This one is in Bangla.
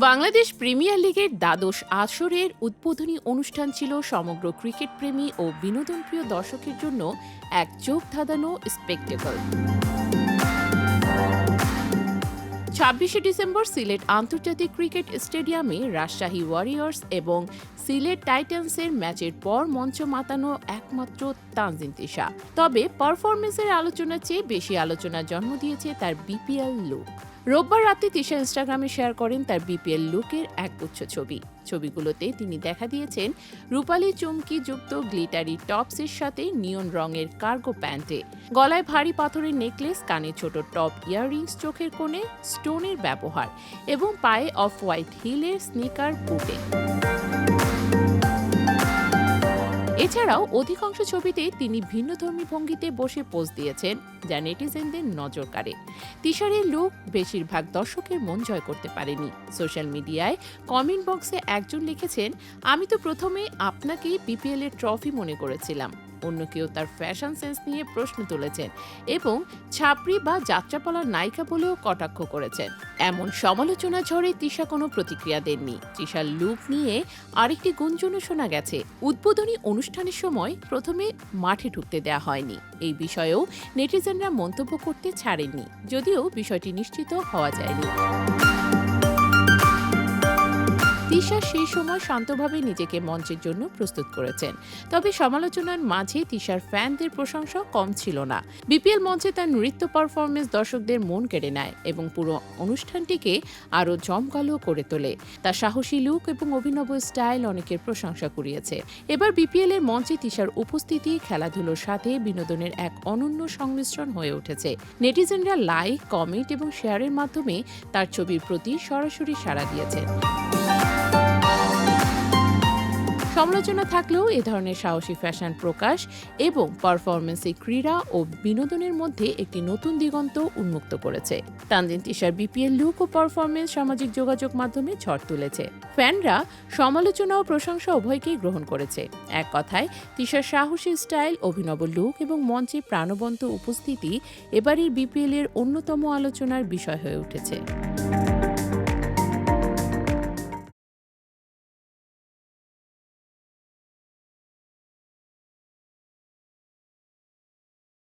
বাংলাদেশ প্রিমিয়ার লিগের দ্বাদশ আসরের উদ্বোধনী অনুষ্ঠান ছিল সমগ্র ক্রিকেট প্রেমী ও বিনোদনপ্রিয় দর্শকের জন্য এক চোখ ধাঁধানো স্পেকটেকল। ২৬শে ডিসেম্বর সিলেট আন্তর্জাতিক ক্রিকেট স্টেডিয়ামে রাজশাহী ওয়ারিয়র্স এবং সিলেট টাইটান্সের ম্যাচের পর মঞ্চ মাতানো একমাত্র তানজিন তিশা। তবে পারফরমেন্সের আলোচনার চেয়ে বেশি আলোচনার জন্ম দিয়েছে তার বিপিএল লুক। রোববার রাতে তিশা ইনস্টাগ্রামে শেয়ার করেন তার বিপিএল লুকের একগুচ্ছ ছবিগুলোতে তিনি দেখা দিয়েছেন রূপালী চুমকি যুক্ত গ্লিটারি টপসের সাথে নিয়ন রঙের কার্গো প্যান্টে, গলায় ভারী পাথরের নেকলেস, কানে ছোট টপ ইয়াররিংস, চোখের কোণে স্টোনের ব্যবহার এবং পায়ে অফ হোয়াইট হিলের স্নিকার বুটে। এছাড়াও অধিকাংশ ছবিতে তিনি ভিন্নধর্মী ভঙ্গিতে বসে পোজ দিয়েছেন, যা নেটিজেনদের নজর কাড়ে। তিশার এই লুক বেশিরভাগ দর্শকের মন জয় করতে পারেনি। সোশ্যাল মিডিয়ায় কমেন্ট বক্সে একজন লিখেছেন, আমি তো প্রথমে আপনাকেই বিপিএল এর ট্রফি মনে করেছিলাম। অন্য কেউ তার ফ্যাশন সেন্স নিয়ে প্রশ্ন তুলেছেন এবং ছাপড়ি বা যাত্রাপালার নায়িকা বলেও কটাক্ষ করেছেন। এমন সমালোচনা ঝড়ে তিশা কোনো প্রতিক্রিয়া দেননি। তিশার লুক নিয়ে আরেকটি গুঞ্জনও শোনা গেছে, উদ্বোধনী অনুষ্ঠানের সময় প্রথমে মাঠে ঢুকতে দেওয়া হয়নি। এই বিষয়েও নেটিজেনরা মন্তব্য করতে ছাড়েননি, যদিও বিষয়টি নিশ্চিত হওয়া যায়নি। তিশা সেই সময় শান্তভাবে নিজেকে মঞ্চের জন্য প্রস্তুত করেছেন। তবে সমালোচনার মাঝে তিশার ফ্যানদের প্রশংসা কম ছিল না। বিপিএল মঞ্চে তার নৃত্য পারফরমেন্স দর্শকদের মন কেড়ে নেয় এবং পুরো অনুষ্ঠানটিকে আরও জমকালো করে তোলে। তার সাহসী লুক এবং অভিনব স্টাইল অনেকের প্রশংসা কুড়িয়েছে। এবার বিপিএল এর মঞ্চে তিশার উপস্থিতি খেলাধুলোর সাথে বিনোদনের এক অনন্য সংমিশ্রণ হয়ে উঠেছে। নেটিজেনরা লাইক, কমেন্ট এবং শেয়ারের মাধ্যমে তার ছবির প্রতি সরাসরি সাড়া দিয়েছেন। সমালোচনা থাকলেও এ ধরনের সাহসী ফ্যাশন প্রকাশ এবং পারফরমেন্সে ক্রীড়া ও বিনোদনের মধ্যে একটি নতুন দিগন্ত উন্মুক্ত করেছে। তানজিন তিশার বিপিএল লুক ও পারফরমেন্স সামাজিক যোগাযোগ মাধ্যমে ঝড় তুলেছে। ফ্যানরা সমালোচনা ও প্রশংসা উভয়কেই গ্রহণ করেছে। এক কথায় তিশার সাহসী স্টাইল, অভিনব লুক এবং মঞ্চে প্রাণবন্ত উপস্থিতি এবারের বিপিএল এর অন্যতম আলোচনার বিষয় হয়ে উঠেছে।